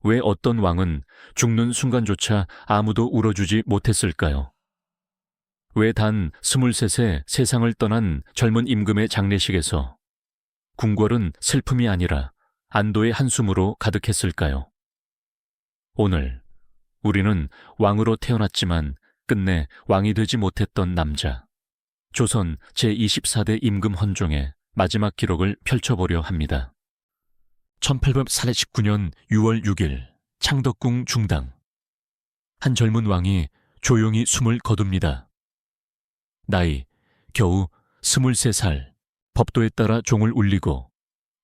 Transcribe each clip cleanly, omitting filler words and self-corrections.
왜 어떤 왕은 죽는 순간조차 아무도 울어주지 못했을까요? 왜 단 23세 세상을 떠난 젊은 임금의 장례식에서 궁궐은 슬픔이 아니라 안도의 한숨으로 가득했을까요? 오늘 우리는 왕으로 태어났지만 끝내 왕이 되지 못했던 남자, 조선 제24대 임금 헌종의 마지막 기록을 펼쳐보려 합니다. 1849년 6월 6일 창덕궁 중당. 한 젊은 왕이 조용히 숨을 거둡니다. 나이 겨우 23살, 법도에 따라 종을 울리고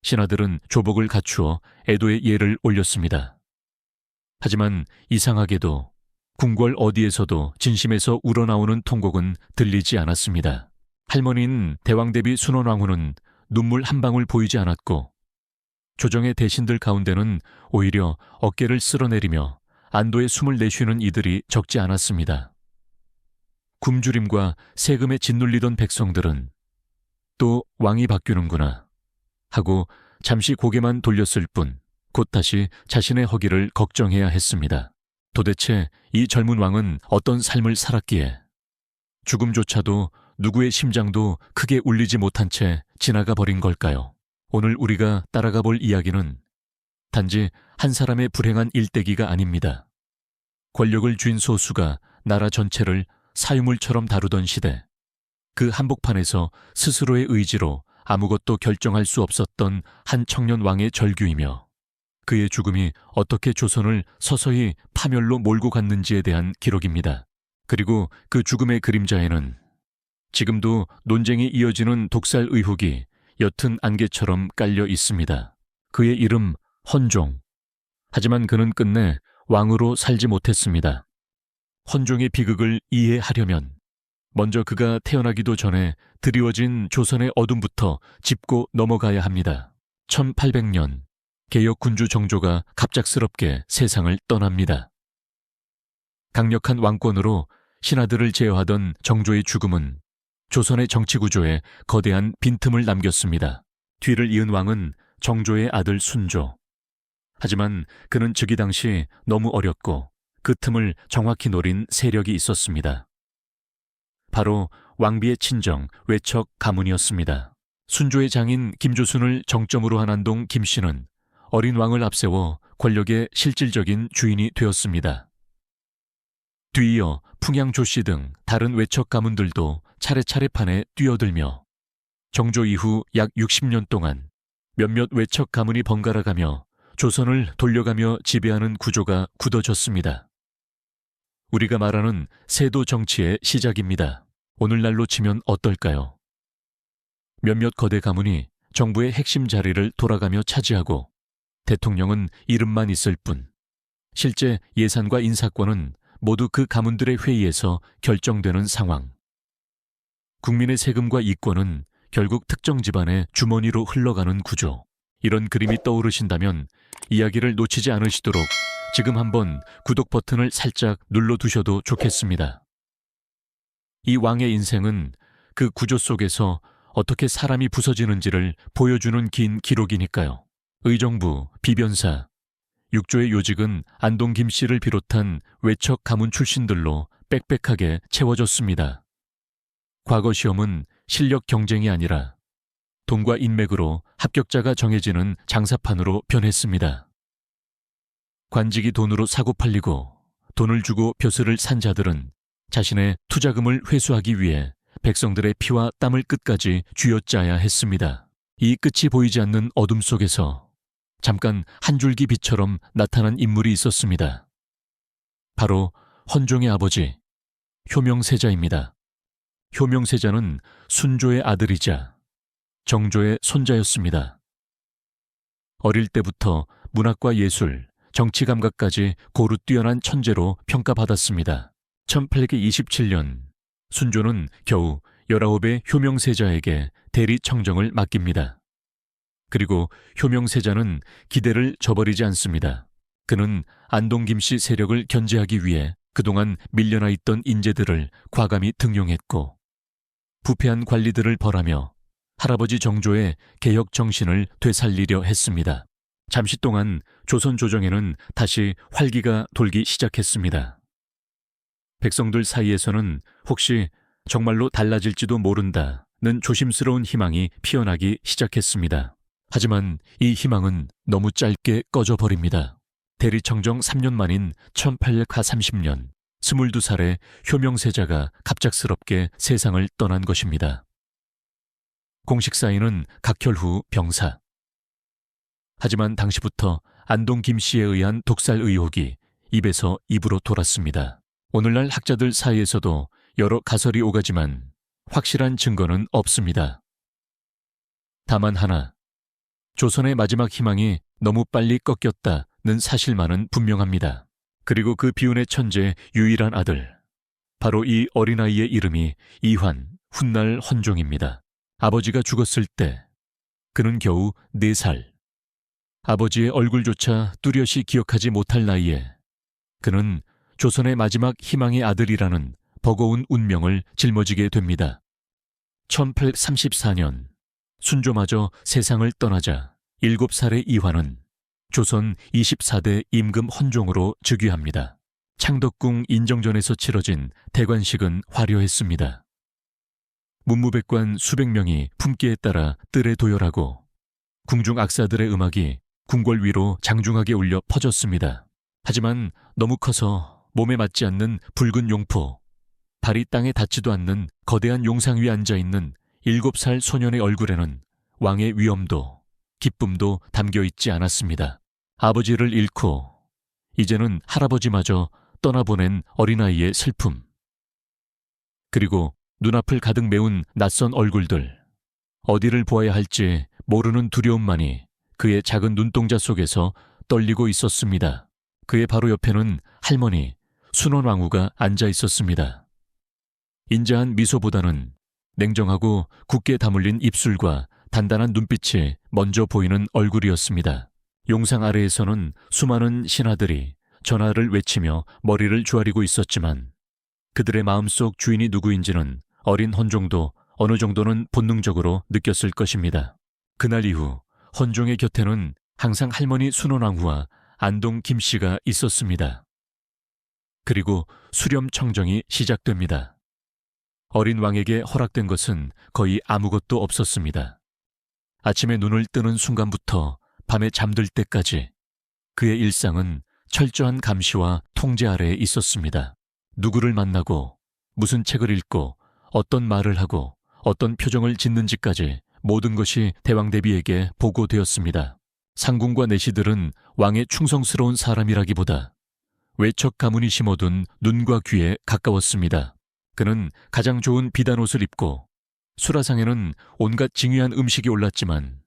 신하들은 조복을 갖추어 애도의 예를 올렸습니다. 하지만 이상하게도 궁궐 어디에서도 진심에서 우러나오는 통곡은 들리지 않았습니다. 할머니인 대왕대비 순원왕후는 눈물 한 방울 보이지 않았고 조정의 대신들 가운데는 오히려 어깨를 쓸어내리며 안도의 숨을 내쉬는 이들이 적지 않았습니다. 굶주림과 세금에 짓눌리던 백성들은 또 왕이 바뀌는구나 하고 잠시 고개만 돌렸을 뿐 곧 다시 자신의 허기를 걱정해야 했습니다. 도대체 이 젊은 왕은 어떤 삶을 살았기에 죽음조차도 누구의 심장도 크게 울리지 못한 채 지나가 버린 걸까요? 오늘 우리가 따라가 볼 이야기는 단지 한 사람의 불행한 일대기가 아닙니다. 권력을 쥔 소수가 나라 전체를 사유물처럼 다루던 시대, 그 한복판에서 스스로의 의지로 아무것도 결정할 수 없었던 한 청년 왕의 절규이며 그의 죽음이 어떻게 조선을 서서히 파멸로 몰고 갔는지에 대한 기록입니다. 그리고 그 죽음의 그림자에는 지금도 논쟁이 이어지는 독살 의혹이 옅은 안개처럼 깔려 있습니다. 그의 이름 헌종. 하지만 그는 끝내 왕으로 살지 못했습니다. 헌종의 비극을 이해하려면 먼저 그가 태어나기도 전에 드리워진 조선의 어둠부터 짚고 넘어가야 합니다. 1800년 개혁 군주 정조가 갑작스럽게 세상을 떠납니다. 강력한 왕권으로 신하들을 제어하던 정조의 죽음은 조선의 정치 구조에 거대한 빈틈을 남겼습니다. 뒤를 이은 왕은 정조의 아들 순조. 하지만 그는 즉위 당시 너무 어렸고 그 틈을 정확히 노린 세력이 있었습니다. 바로 왕비의 친정 외척 가문이었습니다. 순조의 장인 김조순을 정점으로 한 안동 김씨는 어린 왕을 앞세워 권력의 실질적인 주인이 되었습니다. 뒤이어 풍양 조씨 등 다른 외척 가문들도 차례차례 판에 뛰어들며 정조 이후 약 60년 동안 몇몇 외척 가문이 번갈아가며 조선을 돌려가며 지배하는 구조가 굳어졌습니다. 우리가 말하는 세도 정치의 시작입니다. 오늘날로 치면 어떨까요? 몇몇 거대 가문이 정부의 핵심 자리를 돌아가며 차지하고 대통령은 이름만 있을 뿐 실제 예산과 인사권은 모두 그 가문들의 회의에서 결정되는 상황. 국민의 세금과 이권은 결국 특정 집안의 주머니로 흘러가는 구조. 이런 그림이 떠오르신다면 이야기를 놓치지 않으시도록 지금 한번 구독 버튼을 살짝 눌러두셔도 좋겠습니다. 이 왕의 인생은 그 구조 속에서 어떻게 사람이 부서지는지를 보여주는 긴 기록이니까요. 의정부, 비변사, 육조의 요직은 안동 김씨를 비롯한 외척 가문 출신들로 빽빽하게 채워졌습니다. 과거 시험은 실력 경쟁이 아니라 돈과 인맥으로 합격자가 정해지는 장사판으로 변했습니다. 관직이 돈으로 사고 팔리고 돈을 주고 벼슬을 산 자들은 자신의 투자금을 회수하기 위해 백성들의 피와 땀을 끝까지 쥐어짜야 했습니다. 이 끝이 보이지 않는 어둠 속에서 잠깐 한 줄기 빛처럼 나타난 인물이 있었습니다. 바로 헌종의 아버지, 효명세자입니다. 효명세자는 순조의 아들이자 정조의 손자였습니다. 어릴 때부터 문학과 예술, 정치 감각까지 고루 뛰어난 천재로 평가받았습니다. 1827년 순조는 겨우 19의 효명세자에게 대리 청정을 맡깁니다. 그리고 효명세자는 기대를 저버리지 않습니다. 그는 안동 김씨 세력을 견제하기 위해 그동안 밀려나 있던 인재들을 과감히 등용했고 부패한 관리들을 벌하며 할아버지 정조의 개혁 정신을 되살리려 했습니다. 잠시 동안 조선 조정에는 다시 활기가 돌기 시작했습니다. 백성들 사이에서는 혹시 정말로 달라질지도 모른다는 조심스러운 희망이 피어나기 시작했습니다. 하지만 이 희망은 너무 짧게 꺼져버립니다. 대리청정 3년 만인 1830년 22살의 효명세자가 갑작스럽게 세상을 떠난 것입니다. 공식 사인은 각혈후 병사. 하지만 당시부터 안동 김씨에 의한 독살 의혹이 입에서 입으로 돌았습니다. 오늘날 학자들 사이에서도 여러 가설이 오가지만 확실한 증거는 없습니다. 다만 하나, 조선의 마지막 희망이 너무 빨리 꺾였다는 사실만은 분명합니다. 그리고 그 비운의 천재의 유일한 아들, 바로 이 어린아이의 이름이 이환, 훗날 헌종입니다. 아버지가 죽었을 때 그는 겨우 4살. 아버지의 얼굴조차 뚜렷이 기억하지 못할 나이에 그는 조선의 마지막 희망의 아들이라는 버거운 운명을 짊어지게 됩니다. 1834년 순조마저 세상을 떠나자 7살의 이환은 조선 24대 임금 헌종으로 즉위합니다. 창덕궁 인정전에서 치러진 대관식은 화려했습니다. 문무백관 수백 명이 품기에 따라 뜰에 도열하고 궁중 악사들의 음악이 궁궐 위로 장중하게 울려 퍼졌습니다. 하지만 너무 커서 몸에 맞지 않는 붉은 용포, 발이 땅에 닿지도 않는 거대한 용상 위에 앉아있는 7살 소년의 얼굴에는 왕의 위엄도 기쁨도 담겨있지 않았습니다. 아버지를 잃고 이제는 할아버지마저 떠나보낸 어린아이의 슬픔, 그리고 눈앞을 가득 메운 낯선 얼굴들, 어디를 보아야 할지 모르는 두려움만이 그의 작은 눈동자 속에서 떨리고 있었습니다. 그의 바로 옆에는 할머니 순원왕후가 앉아 있었습니다. 인자한 미소보다는 냉정하고 굳게 다물린 입술과 단단한 눈빛이 먼저 보이는 얼굴이었습니다. 용상 아래에서는 수많은 신하들이 전하를 외치며 머리를 조아리고 있었지만 그들의 마음속 주인이 누구인지는 어린 헌종도 어느 정도는 본능적으로 느꼈을 것입니다. 그날 이후 헌종의 곁에는 항상 할머니 순원왕후와 안동 김씨가 있었습니다. 그리고 수렴청정이 시작됩니다. 어린 왕에게 허락된 것은 거의 아무것도 없었습니다. 아침에 눈을 뜨는 순간부터 밤에 잠들 때까지 그의 일상은 철저한 감시와 통제 아래에 있었습니다. 누구를 만나고 무슨 책을 읽고 어떤 말을 하고 어떤 표정을 짓는지까지 모든 것이 대왕대비에게 보고되었습니다. 상궁과 내시들은 왕의 충성스러운 사람이라기보다 외척 가문이 심어둔 눈과 귀에 가까웠습니다. 그는 가장 좋은 비단 옷을 입고 수라상에는 온갖 징유한 음식이 올랐지만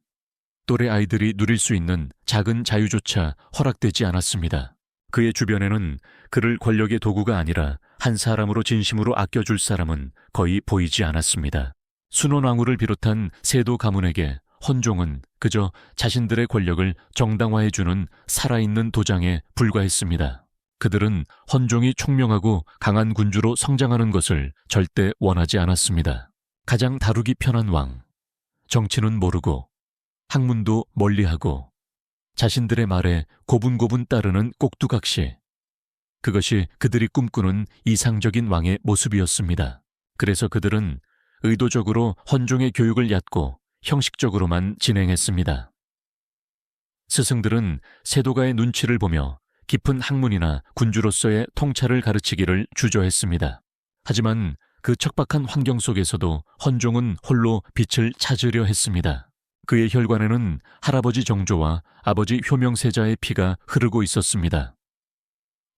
또래 아이들이 누릴 수 있는 작은 자유조차 허락되지 않았습니다. 그의 주변에는 그를 권력의 도구가 아니라 한 사람으로 진심으로 아껴줄 사람은 거의 보이지 않았습니다. 순원왕후를 비롯한 세도 가문에게 헌종은 그저 자신들의 권력을 정당화해주는 살아있는 도장에 불과했습니다. 그들은 헌종이 총명하고 강한 군주로 성장하는 것을 절대 원하지 않았습니다. 가장 다루기 편한 왕, 정치는 모르고 학문도 멀리하고 자신들의 말에 고분고분 따르는 꼭두각시, 그것이 그들이 꿈꾸는 이상적인 왕의 모습이었습니다. 그래서 그들은 의도적으로 헌종의 교육을 얕고 형식적으로만 진행했습니다. 스승들은 세도가의 눈치를 보며 깊은 학문이나 군주로서의 통찰을 가르치기를 주저했습니다. 하지만 그 척박한 환경 속에서도 헌종은 홀로 빛을 찾으려 했습니다. 그의 혈관에는 할아버지 정조와 아버지 효명세자의 피가 흐르고 있었습니다.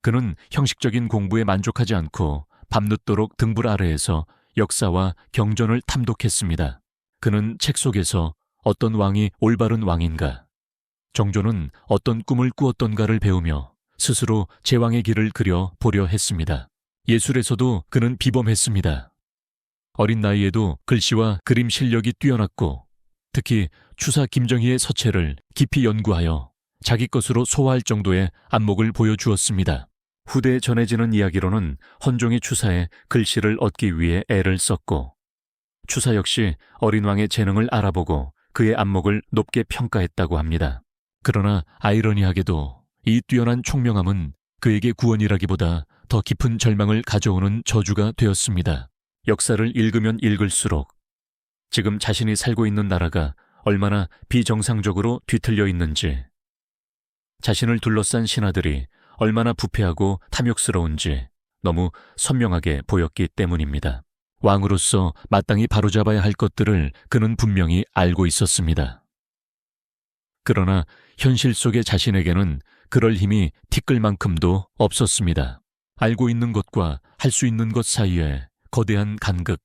그는 형식적인 공부에 만족하지 않고 밤늦도록 등불 아래에서 역사와 경전을 탐독했습니다. 그는 책 속에서 어떤 왕이 올바른 왕인가, 정조는 어떤 꿈을 꾸었던가를 배우며 스스로 제왕의 길을 그려 보려 했습니다. 예술에서도 그는 비범했습니다. 어린 나이에도 글씨와 그림 실력이 뛰어났고 특히 추사 김정희의 서체를 깊이 연구하여 자기 것으로 소화할 정도의 안목을 보여주었습니다. 후대에 전해지는 이야기로는 헌종이 추사에 글씨를 얻기 위해 애를 썼고 추사 역시 어린 왕의 재능을 알아보고 그의 안목을 높게 평가했다고 합니다. 그러나 아이러니하게도 이 뛰어난 총명함은 그에게 구원이라기보다 더 깊은 절망을 가져오는 저주가 되었습니다. 역사를 읽으면 읽을수록 지금 자신이 살고 있는 나라가 얼마나 비정상적으로 뒤틀려 있는지, 자신을 둘러싼 신하들이 얼마나 부패하고 탐욕스러운지 너무 선명하게 보였기 때문입니다. 왕으로서 마땅히 바로잡아야 할 것들을 그는 분명히 알고 있었습니다. 그러나 현실 속의 자신에게는 그럴 힘이 티끌만큼도 없었습니다. 알고 있는 것과 할 수 있는 것 사이에 거대한 간극.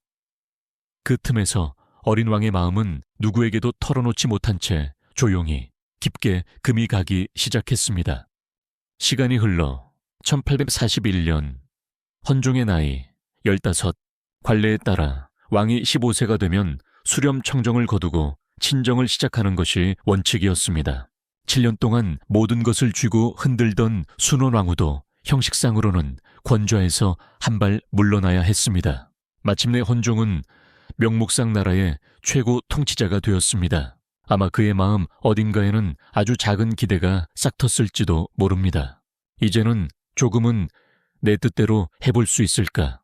그 틈에서 어린 왕의 마음은 누구에게도 털어놓지 못한 채 조용히 깊게 금이 가기 시작했습니다. 시간이 흘러 1841년 헌종의 나이 15, 관례에 따라 왕이 15세가 되면 수렴청정을 거두고 친정을 시작하는 것이 원칙이었습니다. 7년 동안 모든 것을 쥐고 흔들던 순원왕후도 형식상으로는 권좌에서 한 발 물러나야 했습니다. 마침내 헌종은 명목상 나라의 최고 통치자가 되었습니다. 아마 그의 마음 어딘가에는 아주 작은 기대가 싹텄을지도 모릅니다. 이제는 조금은 내 뜻대로 해볼 수 있을까?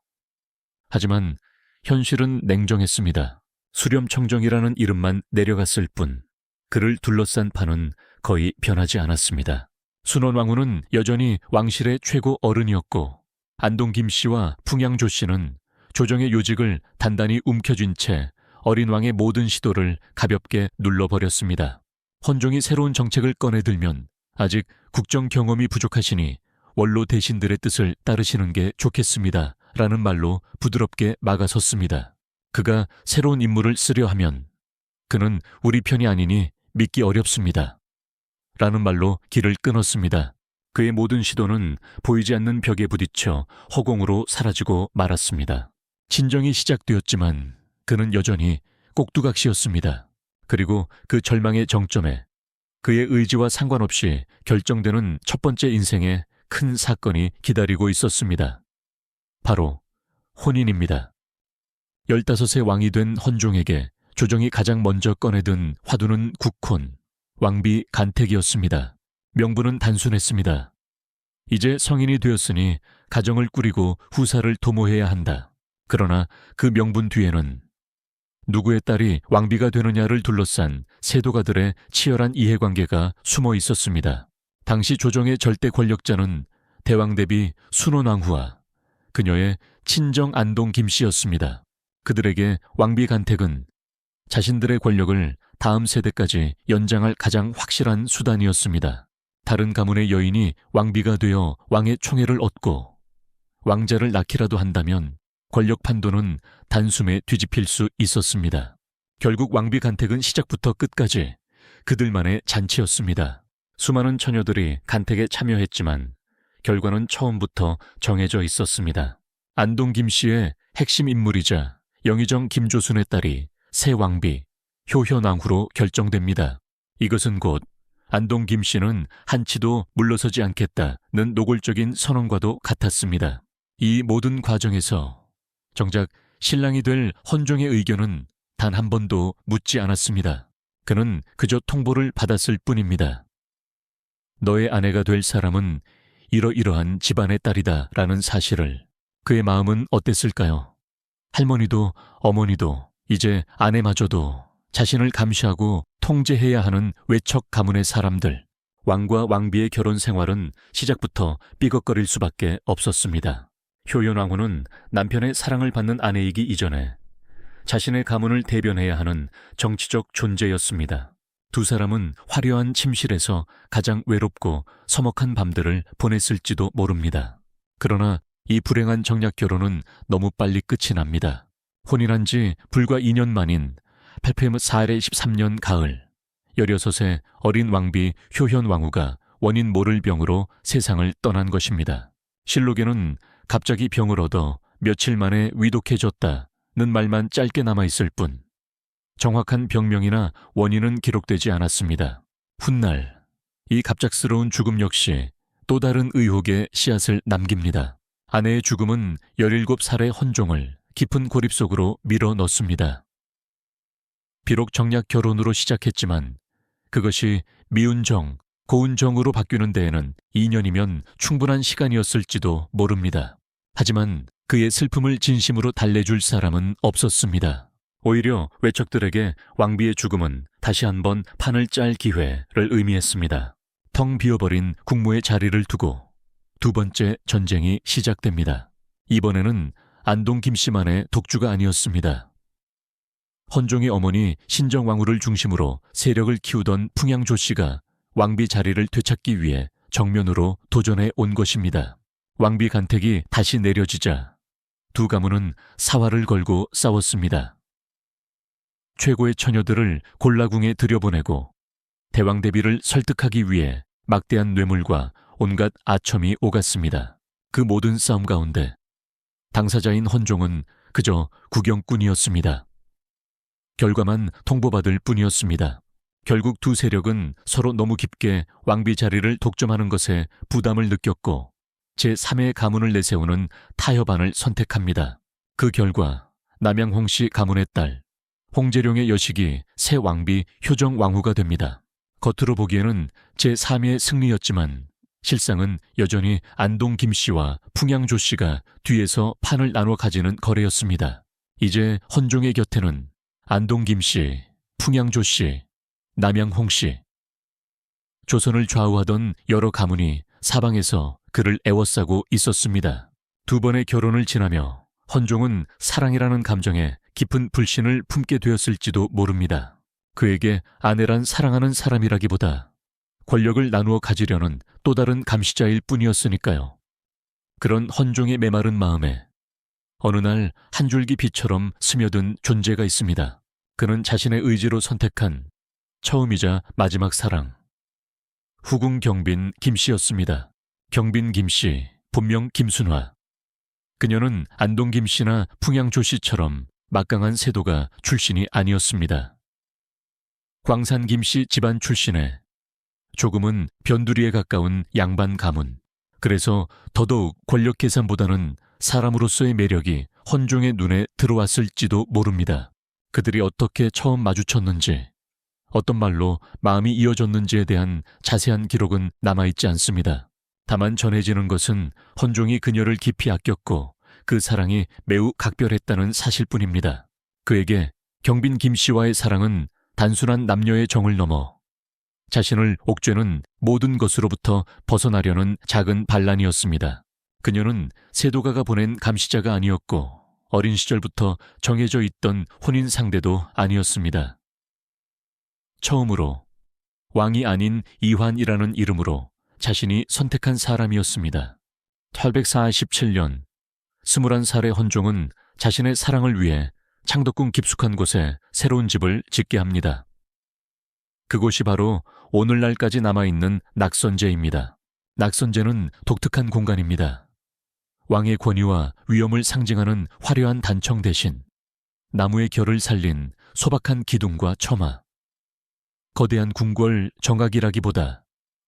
하지만 현실은 냉정했습니다. 수렴청정이라는 이름만 내려갔을 뿐 그를 둘러싼 판은 거의 변하지 않았습니다. 순원왕후는 여전히 왕실의 최고 어른이었고 안동 김씨와 풍양조 씨는 조정의 요직을 단단히 움켜쥔 채 어린 왕의 모든 시도를 가볍게 눌러버렸습니다. 헌종이 새로운 정책을 꺼내들면 아직 국정 경험이 부족하시니 원로 대신들의 뜻을 따르시는 게 좋겠습니다. 라는 말로 부드럽게 막아섰습니다. 그가 새로운 인물을 쓰려 하면 그는 우리 편이 아니니 믿기 어렵습니다. 라는 말로 길을 끊었습니다. 그의 모든 시도는 보이지 않는 벽에 부딪혀 허공으로 사라지고 말았습니다. 친정이 시작되었지만 그는 여전히 꼭두각시였습니다. 그리고 그 절망의 정점에 그의 의지와 상관없이 결정되는 첫 번째 인생의 큰 사건이 기다리고 있었습니다. 바로 혼인입니다. 15세 왕이 된 헌종에게 조정이 가장 먼저 꺼내든 화두는 국혼, 왕비 간택이었습니다. 명분은 단순했습니다. 이제 성인이 되었으니 가정을 꾸리고 후사를 도모해야 한다. 그러나 그 명분 뒤에는 누구의 딸이 왕비가 되느냐를 둘러싼 세도가들의 치열한 이해관계가 숨어 있었습니다. 당시 조정의 절대 권력자는 대왕 대비 순원왕후와 그녀의 친정 안동 김씨였습니다. 그들에게 왕비 간택은 자신들의 권력을 다음 세대까지 연장할 가장 확실한 수단이었습니다. 다른 가문의 여인이 왕비가 되어 왕의 총애를 얻고 왕자를 낳기라도 한다면 권력 판도는 단숨에 뒤집힐 수 있었습니다. 결국 왕비 간택은 시작부터 끝까지 그들만의 잔치였습니다. 수많은 처녀들이 간택에 참여했지만 결과는 처음부터 정해져 있었습니다. 안동 김씨의 핵심 인물이자 영의정 김조순의 딸이 새 왕비 효현왕후로 결정됩니다. 이것은 곧 안동 김씨는 한치도 물러서지 않겠다는 노골적인 선언과도 같았습니다. 이 모든 과정에서 정작 신랑이 될 헌종의 의견은 단 한 번도 묻지 않았습니다. 그는 그저 통보를 받았을 뿐입니다. 너의 아내가 될 사람은 이러이러한 집안의 딸이다 라는 사실을. 그의 마음은 어땠을까요? 할머니도 어머니도 이제 아내마저도 자신을 감시하고 통제해야 하는 외척 가문의 사람들. 왕과 왕비의 결혼 생활은 시작부터 삐걱거릴 수밖에 없었습니다. 효연왕후는 남편의 사랑을 받는 아내이기 이전에 자신의 가문을 대변해야 하는 정치적 존재였습니다. 두 사람은 화려한 침실에서 가장 외롭고 서먹한 밤들을 보냈을지도 모릅니다. 그러나 이 불행한 정략 결혼은 너무 빨리 끝이 납니다. 혼인한 지 불과 2년 만인 8폐4례13년 가을, 16세 어린 왕비 효현왕후가 원인 모를 병으로 세상을 떠난 것입니다. 실록에는 갑자기 병을 얻어 며칠 만에 위독해졌다는 말만 짧게 남아있을 뿐 정확한 병명이나 원인은 기록되지 않았습니다. 훗날 이 갑작스러운 죽음 역시 또 다른 의혹의 씨앗을 남깁니다. 아내의 죽음은 17살의 헌종을 깊은 고립 속으로 밀어 넣습니다. 비록 정략 결혼으로 시작했지만 그것이 미운 정 고운 정으로 바뀌는 데에는 2년이면 충분한 시간이었을지도 모릅니다. 하지만 그의 슬픔을 진심으로 달래줄 사람은 없었습니다. 오히려 외척들에게 왕비의 죽음은 다시 한번 판을 짤 기회를 의미했습니다. 텅 비어버린 국무의 자리를 두고 두 번째 전쟁이 시작됩니다. 이번에는 안동 김씨만의 독주가 아니었습니다. 헌종의 어머니 신정왕후를 중심으로 세력을 키우던 풍양조 씨가 왕비 자리를 되찾기 위해 정면으로 도전해 온 것입니다. 왕비 간택이 다시 내려지자 두 가문은 사활을 걸고 싸웠습니다. 최고의 처녀들을 골라궁에 들여보내고 대왕 대비를 설득하기 위해 막대한 뇌물과 온갖 아첨이 오갔습니다. 그 모든 싸움 가운데 당사자인 헌종은 그저 구경꾼이었습니다. 결과만 통보받을 뿐이었습니다. 결국 두 세력은 서로 너무 깊게 왕비 자리를 독점하는 것에 부담을 느꼈고 제3의 가문을 내세우는 타협안을 선택합니다. 그 결과 남양홍 씨 가문의 딸 홍재룡의 여식이 새 왕비 효정왕후가 됩니다. 겉으로 보기에는 제3의 승리였지만 실상은 여전히 안동 김씨와 풍양조 씨가 뒤에서 판을 나눠 가지는 거래였습니다. 이제 헌종의 곁에는 안동 김씨, 풍양조 씨, 남양홍 씨, 조선을 좌우하던 여러 가문이 사방에서 그를 애워싸고 있었습니다. 두 번의 결혼을 지나며 헌종은 사랑이라는 감정에 깊은 불신을 품게 되었을지도 모릅니다. 그에게 아내란 사랑하는 사람이라기보다 권력을 나누어 가지려는 또 다른 감시자일 뿐이었으니까요. 그런 헌종의 메마른 마음에 어느 날 한 줄기 빛처럼 스며든 존재가 있습니다. 그는 자신의 의지로 선택한 처음이자 마지막 사랑, 후궁 경빈 김씨였습니다. 경빈 김씨, 본명 김순화. 그녀는 안동 김씨나 풍양조 씨처럼 막강한 세도가 출신이 아니었습니다. 광산 김씨 집안 출신에 조금은 변두리에 가까운 양반 가문. 그래서 더더욱 권력 계산보다는 사람으로서의 매력이 헌종의 눈에 들어왔을지도 모릅니다. 그들이 어떻게 처음 마주쳤는지, 어떤 말로 마음이 이어졌는지에 대한 자세한 기록은 남아있지 않습니다. 다만 전해지는 것은 헌종이 그녀를 깊이 아꼈고 그 사랑이 매우 각별했다는 사실뿐입니다. 그에게 경빈 김씨와의 사랑은 단순한 남녀의 정을 넘어 자신을 옥죄는 모든 것으로부터 벗어나려는 작은 반란이었습니다. 그녀는 세도가가 보낸 감시자가 아니었고 어린 시절부터 정해져 있던 혼인 상대도 아니었습니다. 처음으로 왕이 아닌 이환이라는 이름으로 자신이 선택한 사람이었습니다. 847년 21살의 헌종은 자신의 사랑을 위해 창덕궁 깊숙한 곳에 새로운 집을 짓게 합니다. 그곳이 바로 오늘날까지 남아있는 낙선제입니다. 낙선제는 독특한 공간입니다. 왕의 권위와 위엄을 상징하는 화려한 단청 대신 나무의 결을 살린 소박한 기둥과 처마, 거대한 궁궐 정각이라기보다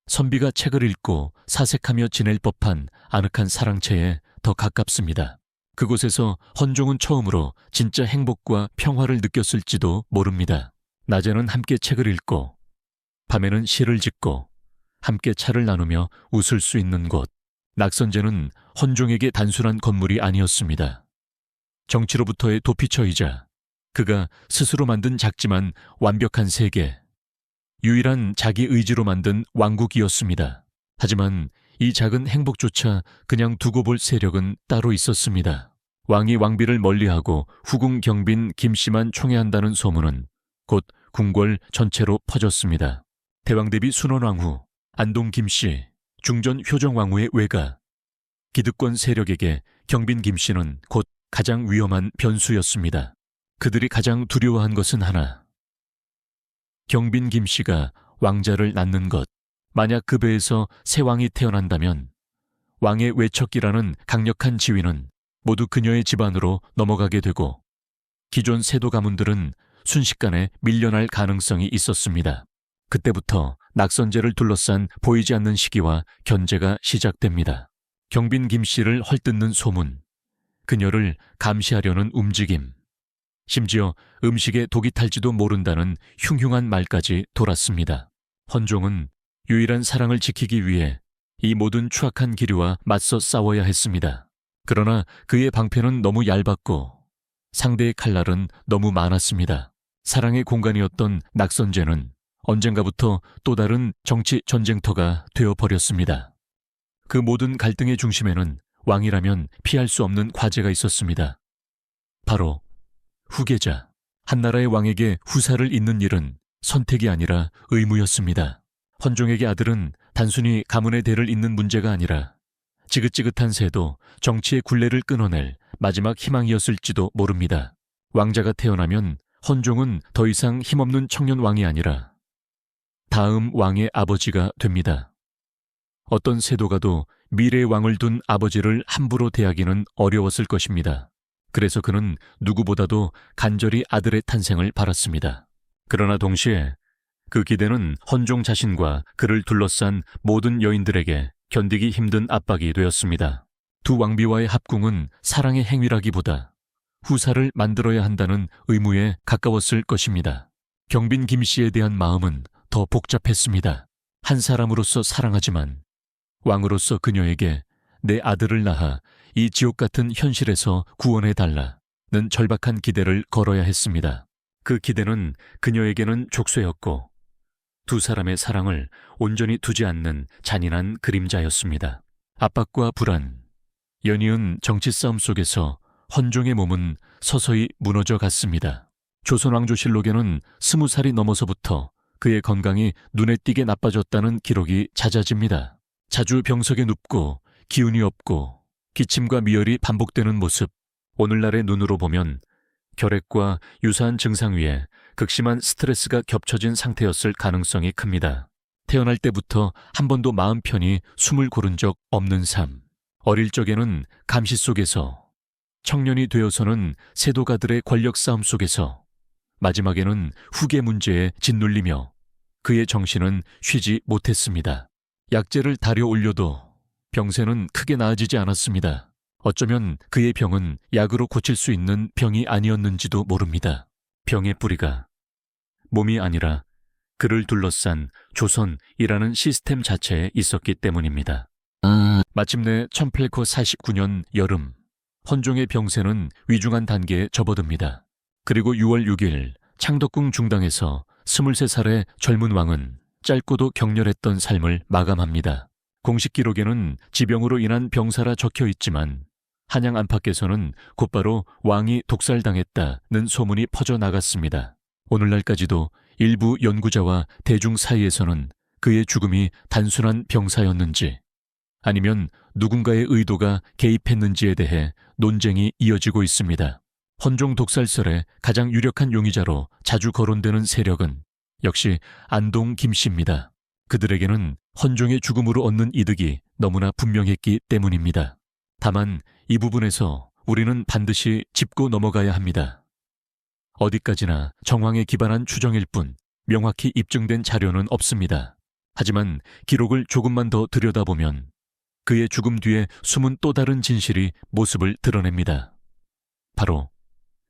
선비가 책을 읽고 사색하며 지낼 법한 아늑한 사랑채에 더 가깝습니다. 그곳에서 헌종은 처음으로 진짜 행복과 평화를 느꼈을지도 모릅니다. 낮에는 함께 책을 읽고 밤에는 시를 짓고 함께 차를 나누며 웃을 수 있는 곳. 낙선제는 헌종에게 단순한 건물이 아니었습니다. 정치로부터의 도피처이자 그가 스스로 만든 작지만 완벽한 세계, 유일한 자기 의지로 만든 왕국이었습니다. 하지만 이 작은 행복조차 그냥 두고 볼 세력은 따로 있었습니다. 왕이 왕비를 멀리하고 후궁 경빈 김씨만 총애한다는 소문은 곧 궁궐 전체로 퍼졌습니다. 대왕대비 순원왕후, 안동 김씨, 중전 효정왕후의 외가, 기득권 세력에게 경빈 김씨는 곧 가장 위험한 변수였습니다. 그들이 가장 두려워한 것은 하나. 경빈 김씨가 왕자를 낳는 것. 만약 그 배에서 새 왕이 태어난다면 왕의 외척기라는 강력한 지위는 모두 그녀의 집안으로 넘어가게 되고 기존 세도 가문들은 순식간에 밀려날 가능성이 있었습니다. 그때부터 낙선제를 둘러싼 보이지 않는 시기와 견제가 시작됩니다. 경빈 김씨를 헐뜯는 소문, 그녀를 감시하려는 움직임, 심지어 음식에 독이 탈지도 모른다는 흉흉한 말까지 돌았습니다. 헌종은 유일한 사랑을 지키기 위해 이 모든 추악한 기류와 맞서 싸워야 했습니다. 그러나 그의 방패는 너무 얇았고 상대의 칼날은 너무 많았습니다. 사랑의 공간이었던 낙선제는 언젠가부터 또 다른 정치 전쟁터가 되어버렸습니다. 그 모든 갈등의 중심에는 왕이라면 피할 수 없는 과제가 있었습니다. 바로 후계자. 한 나라의 왕에게 후사를 잇는 일은 선택이 아니라 의무였습니다. 헌종에게 아들은 단순히 가문의 대를 잇는 문제가 아니라 지긋지긋한 새도 정치의 굴레를 끊어낼 마지막 희망이었을지도 모릅니다. 왕자가 태어나면 헌종은 더 이상 힘없는 청년 왕이 아니라 다음 왕의 아버지가 됩니다. 어떤 세도가도 미래의 왕을 둔 아버지를 함부로 대하기는 어려웠을 것입니다. 그래서 그는 누구보다도 간절히 아들의 탄생을 바랐습니다. 그러나 동시에 그 기대는 헌종 자신과 그를 둘러싼 모든 여인들에게 견디기 힘든 압박이 되었습니다. 두 왕비와의 합궁은 사랑의 행위라기보다 후사를 만들어야 한다는 의무에 가까웠을 것입니다. 경빈 김씨에 대한 마음은 더 복잡했습니다. 한 사람으로서 사랑하지만 왕으로서 그녀에게 내 아들을 낳아 이 지옥 같은 현실에서 구원해달라는 절박한 기대를 걸어야 했습니다. 그 기대는 그녀에게는 족쇄였고 두 사람의 사랑을 온전히 두지 않는 잔인한 그림자였습니다. 압박과 불안, 연이은 정치 싸움 속에서 헌종의 몸은 서서히 무너져 갔습니다. 조선왕조실록에는 20살이 넘어서부터 그의 건강이 눈에 띄게 나빠졌다는 기록이 잦아집니다. 자주 병석에 눕고 기운이 없고 기침과 미열이 반복되는 모습, 오늘날의 눈으로 보면 결핵과 유사한 증상 위에 극심한 스트레스가 겹쳐진 상태였을 가능성이 큽니다. 태어날 때부터 한 번도 마음 편히 숨을 고른 적 없는 삶. 어릴 적에는 감시 속에서, 청년이 되어서는 세도가들의 권력 싸움 속에서, 마지막에는 후계 문제에 짓눌리며 그의 정신은 쉬지 못했습니다. 약재를 달여 올려도 병세는 크게 나아지지 않았습니다. 어쩌면 그의 병은 약으로 고칠 수 있는 병이 아니었는지도 모릅니다. 병의 뿌리가 몸이 아니라 그를 둘러싼 조선이라는 시스템 자체에 있었기 때문입니다. 마침내 1849년 여름, 헌종의 병세는 위중한 단계에 접어듭니다. 그리고 6월 6일 창덕궁 중당에서 23살의 젊은 왕은 짧고도 격렬했던 삶을 마감합니다. 공식 기록에는 지병으로 인한 병사라 적혀 있지만 한양 안팎에서는 곧바로 왕이 독살당했다는 소문이 퍼져나갔습니다. 오늘날까지도 일부 연구자와 대중 사이에서는 그의 죽음이 단순한 병사였는지 아니면 누군가의 의도가 개입했는지에 대해 논쟁이 이어지고 있습니다. 헌종 독살설의 가장 유력한 용의자로 자주 거론되는 세력은 역시 안동 김씨입니다. 그들에게는 헌종의 죽음으로 얻는 이득이 너무나 분명했기 때문입니다. 다만 이 부분에서 우리는 반드시 짚고 넘어가야 합니다. 어디까지나 정황에 기반한 추정일 뿐 명확히 입증된 자료는 없습니다. 하지만 기록을 조금만 더 들여다보면 그의 죽음 뒤에 숨은 또 다른 진실이 모습을 드러냅니다. 바로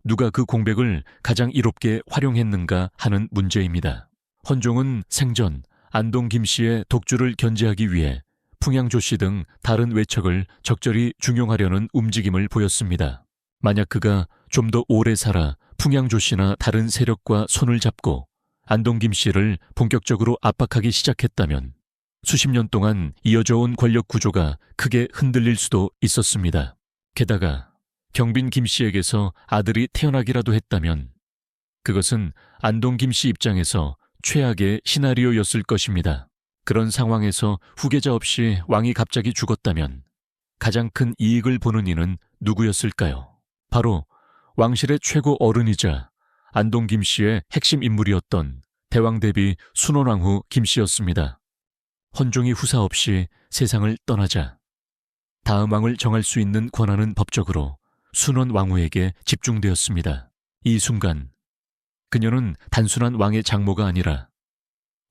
누가 그 공백을 가장 이롭게 활용했는가 하는 문제입니다. 헌종은 생전 안동 김씨의 독주를 견제하기 위해 풍양조씨 등 다른 외척을 적절히 중용하려는 움직임을 보였습니다. 만약 그가 좀 더 오래 살아 풍양조씨나 다른 세력과 손을 잡고 안동 김씨를 본격적으로 압박하기 시작했다면 수십 년 동안 이어져 온 권력 구조가 크게 흔들릴 수도 있었습니다. 게다가 경빈 김씨에게서 아들이 태어나기라도 했다면 그것은 안동 김씨 입장에서 최악의 시나리오였을 것입니다. 그런 상황에서 후계자 없이 왕이 갑자기 죽었다면 가장 큰 이익을 보는 이는 누구였을까요? 바로 왕실의 최고 어른이자 안동 김씨의 핵심 인물이었던 대왕대비 순원왕후 김씨였습니다. 헌종이 후사 없이 세상을 떠나자 다음 왕을 정할 수 있는 권한은 법적으로 순원왕후에게 집중되었습니다. 이 순간 그녀는 단순한 왕의 장모가 아니라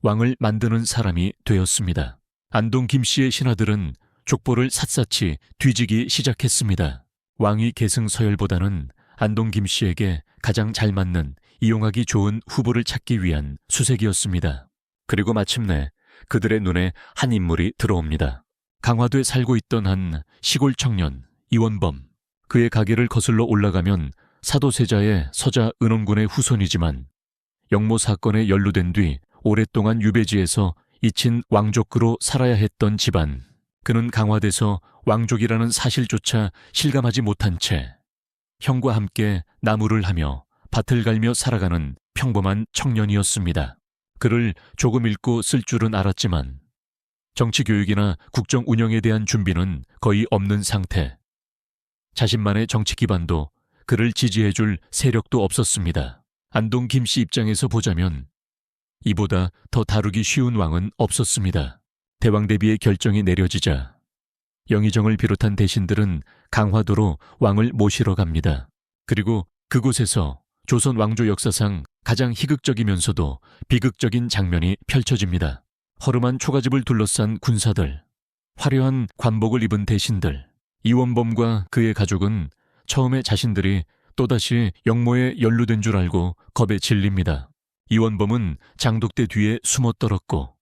왕을 만드는 사람이 되었습니다. 안동 김씨의 신하들은 족보를 샅샅이 뒤지기 시작했습니다. 왕위 계승 서열보다는 안동 김씨에게 가장 잘 맞는 이용하기 좋은 후보를 찾기 위한 수색이었습니다. 그리고 마침내 그들의 눈에 한 인물이 들어옵니다. 강화도에 살고 있던 한 시골 청년 이원범. 그의 가게를 거슬러 올라가면 사도세자의 서자 은원군의 후손이지만 영모 사건에 연루된 뒤 오랫동안 유배지에서 잊힌 왕족으로 살아야 했던 집안. 그는 강화돼서 왕족이라는 사실조차 실감하지 못한 채 형과 함께 나무를 하며 밭을 갈며 살아가는 평범한 청년이었습니다. 글을 조금 읽고 쓸 줄은 알았지만 정치 교육이나 국정 운영에 대한 준비는 거의 없는 상태. 자신만의 정치 기반도 그를 지지해줄 세력도 없었습니다. 안동 김씨 입장에서 보자면 이보다 더 다루기 쉬운 왕은 없었습니다. 대왕 대비의 결정이 내려지자 영의정을 비롯한 대신들은 강화도로 왕을 모시러 갑니다. 그리고 그곳에서 조선 왕조 역사상 가장 희극적이면서도 비극적인 장면이 펼쳐집니다. 허름한 초가집을 둘러싼 군사들, 화려한 관복을 입은 대신들, 이원범과 그의 가족은 처음에 자신들이 또다시 영모에 연루된 줄 알고 겁에 질립니다. 이원범은 장독대 뒤에 숨어 떨었고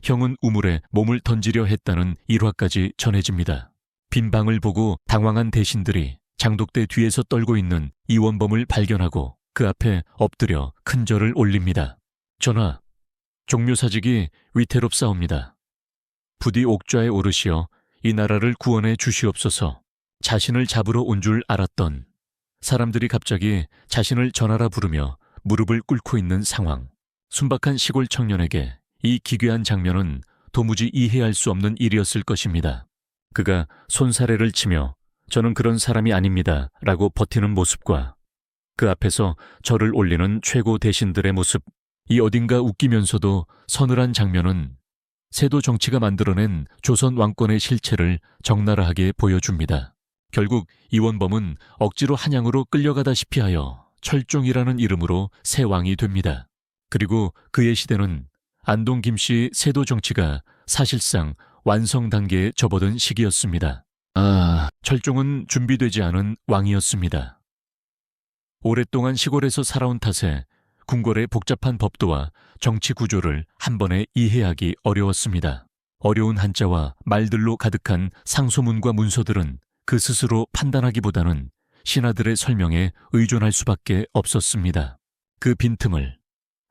형은 우물에 몸을 던지려 했다는 일화까지 전해집니다. 빈 방을 보고 당황한 대신들이 장독대 뒤에서 떨고 있는 이원범을 발견하고 그 앞에 엎드려 큰 절을 올립니다. 전하, 종묘사직이 위태롭사옵니다. 부디 옥좌에 오르시어 이 나라를 구원해 주시옵소서. 자신을 잡으러 온 줄 알았던 사람들이 갑자기 자신을 전하라 부르며 무릎을 꿇고 있는 상황. 순박한 시골 청년에게 이 기괴한 장면은 도무지 이해할 수 없는 일이었을 것입니다. 그가 손사래를 치며 저는 그런 사람이 아닙니다 라고 버티는 모습과 그 앞에서 절을 올리는 최고 대신들의 모습, 이 어딘가 웃기면서도 서늘한 장면은 세도 정치가 만들어낸 조선 왕권의 실체를 적나라하게 보여줍니다. 결국 이원범은 억지로 한양으로 끌려가다시피 하여 철종이라는 이름으로 새 왕이 됩니다. 그리고 그의 시대는 안동 김씨 세도 정치가 사실상 완성 단계에 접어든 시기였습니다. 철종은 준비되지 않은 왕이었습니다. 오랫동안 시골에서 살아온 탓에 궁궐의 복잡한 법도와 정치 구조를 한 번에 이해하기 어려웠습니다. 어려운 한자와 말들로 가득한 상소문과 문서들은 그 스스로 판단하기보다는 신하들의 설명에 의존할 수밖에 없었습니다. 그 빈틈을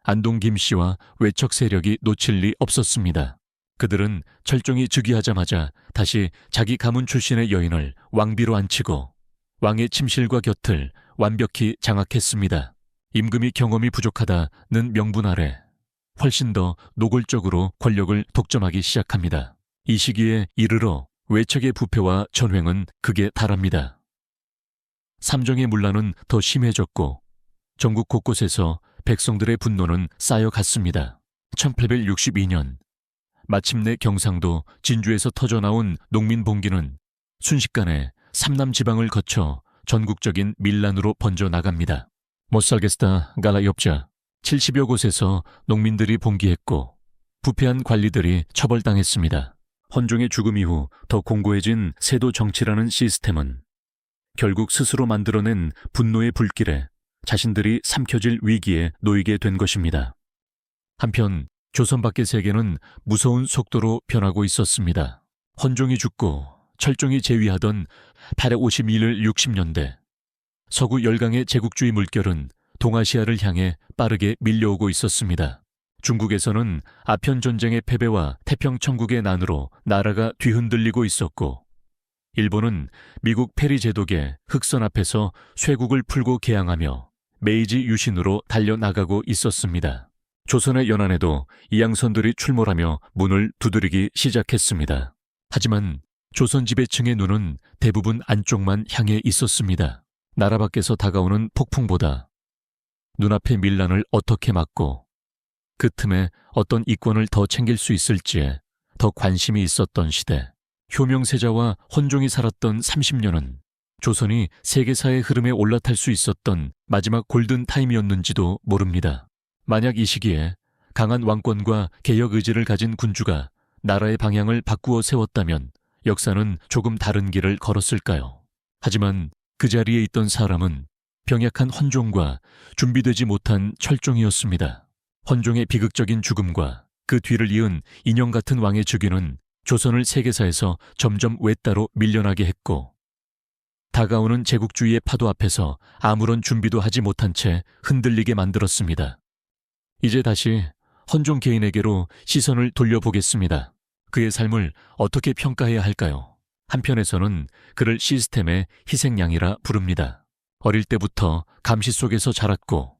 안동 김씨와 외척 세력이 놓칠 리 없었습니다. 그들은 철종이 즉위하자마자 다시 자기 가문 출신의 여인을 왕비로 앉히고 왕의 침실과 곁을 완벽히 장악했습니다. 임금이 경험이 부족하다는 명분 아래 훨씬 더 노골적으로 권력을 독점하기 시작합니다. 이 시기에 이르러 외척의 부패와 전횡은 극에 달합니다. 삼정의 문란은 더 심해졌고 전국 곳곳에서 백성들의 분노는 쌓여갔습니다. 1862년 마침내 경상도 진주에서 터져나온 농민봉기는 순식간에 삼남 지방을 거쳐 전국적인 밀란으로 번져나갑니다. 못살겠다 갈라 엽자 70여 곳에서 농민들이 봉기했고 부패한 관리들이 처벌당했습니다. 헌종의 죽음 이후 더 공고해진 세도 정치라는 시스템은 결국 스스로 만들어낸 분노의 불길에 자신들이 삼켜질 위기에 놓이게 된 것입니다. 한편 조선 밖의 세계는 무서운 속도로 변하고 있었습니다. 헌종이 죽고 철종이 재위하던 851을 60년대 서구 열강의 제국주의 물결은 동아시아를 향해 빠르게 밀려오고 있었습니다. 중국에서는 아편 전쟁의 패배와 태평천국의 난으로 나라가 뒤흔들리고 있었고 일본은 미국 페리 제독의 흑선 앞에서 쇄국을 풀고 개항하며 메이지 유신으로 달려나가고 있었습니다. 조선의 연안에도 이양선들이 출몰하며 문을 두드리기 시작했습니다. 하지만 조선 지배층의 눈은 대부분 안쪽만 향해 있었습니다. 나라 밖에서 다가오는 폭풍보다 눈앞의 밀란을 어떻게 막고 그 틈에 어떤 이권을 더 챙길 수 있을지에 더 관심이 있었던 시대. 효명세자와 헌종이 살았던 30년은 조선이 세계사의 흐름에 올라탈 수 있었던 마지막 골든타임이었는지도 모릅니다. 만약 이 시기에 강한 왕권과 개혁 의지를 가진 군주가 나라의 방향을 바꾸어 세웠다면 역사는 조금 다른 길을 걸었을까요? 하지만 그 자리에 있던 사람은 병약한 헌종과 준비되지 못한 철종이었습니다. 헌종의 비극적인 죽음과 그 뒤를 이은 인형 같은 왕의 즉위는 조선을 세계사에서 점점 외따로 밀려나게 했고, 다가오는 제국주의의 파도 앞에서 아무런 준비도 하지 못한 채 흔들리게 만들었습니다. 이제 다시 헌종 개인에게로 시선을 돌려보겠습니다. 그의 삶을 어떻게 평가해야 할까요? 한편에서는 그를 시스템의 희생양이라 부릅니다. 어릴 때부터 감시 속에서 자랐고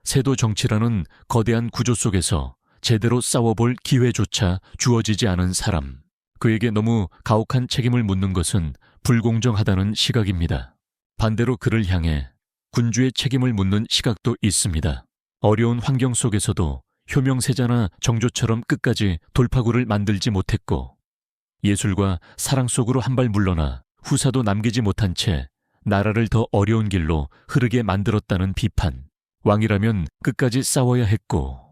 세도 정치라는 거대한 구조 속에서 제대로 싸워볼 기회조차 주어지지 않은 사람. 그에게 너무 가혹한 책임을 묻는 것은 불공정하다는 시각입니다. 반대로 그를 향해 군주의 책임을 묻는 시각도 있습니다. 어려운 환경 속에서도 효명세자나 정조처럼 끝까지 돌파구를 만들지 못했고 예술과 사랑 속으로 한 발 물러나 후사도 남기지 못한 채 나라를 더 어려운 길로 흐르게 만들었다는 비판. 왕이라면 끝까지 싸워야 했고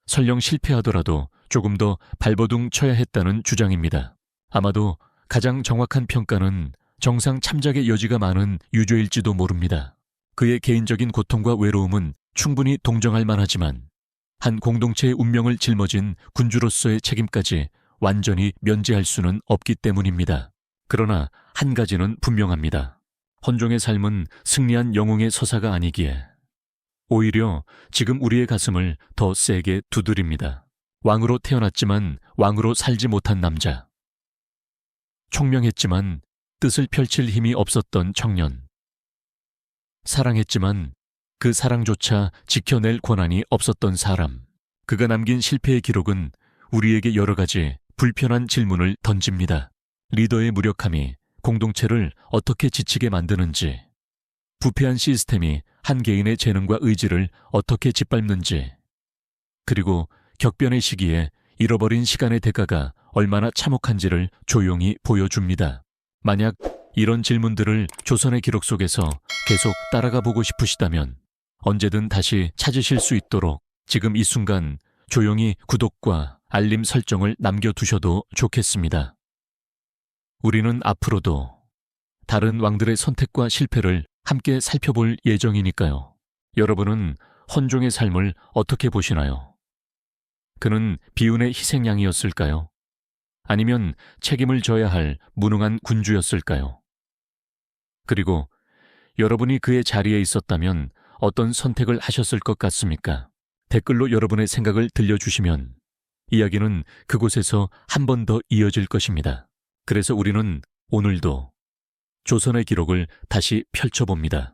설령 실패하더라도 조금 더 발버둥 쳐야 했다는 주장입니다. 아마도 가장 정확한 평가는 정상 참작의 여지가 많은 유죄일지도 모릅니다. 그의 개인적인 고통과 외로움은 충분히 동정할 만하지만 한 공동체의 운명을 짊어진 군주로서의 책임까지 완전히 면제할 수는 없기 때문입니다. 그러나 한 가지는 분명합니다. 헌종의 삶은 승리한 영웅의 서사가 아니기에 오히려 지금 우리의 가슴을 더 세게 두드립니다. 왕으로 태어났지만 왕으로 살지 못한 남자. 총명했지만 뜻을 펼칠 힘이 없었던 청년. 사랑했지만 그 사랑조차 지켜낼 권한이 없었던 사람. 그가 남긴 실패의 기록은 우리에게 여러 가지 불편한 질문을 던집니다. 리더의 무력함이 공동체를 어떻게 지치게 만드는지, 부패한 시스템이 한 개인의 재능과 의지를 어떻게 짓밟는지, 그리고 격변의 시기에 잃어버린 시간의 대가가 얼마나 참혹한지를 조용히 보여줍니다. 만약 이런 질문들을 조선의 기록 속에서 계속 따라가 보고 싶으시다면 언제든 다시 찾으실 수 있도록 지금 이 순간 조용히 구독과 알림 설정을 남겨두셔도 좋겠습니다. 우리는 앞으로도 다른 왕들의 선택과 실패를 함께 살펴볼 예정이니까요. 여러분은 헌종의 삶을 어떻게 보시나요? 그는 비운의 희생양이었을까요? 아니면 책임을 져야 할 무능한 군주였을까요? 그리고 여러분이 그의 자리에 있었다면 어떤 선택을 하셨을 것 같습니까? 댓글로 여러분의 생각을 들려주시면 이야기는 그곳에서 한 번 더 이어질 것입니다. 그래서 우리는 오늘도 조선의 기록을 다시 펼쳐봅니다.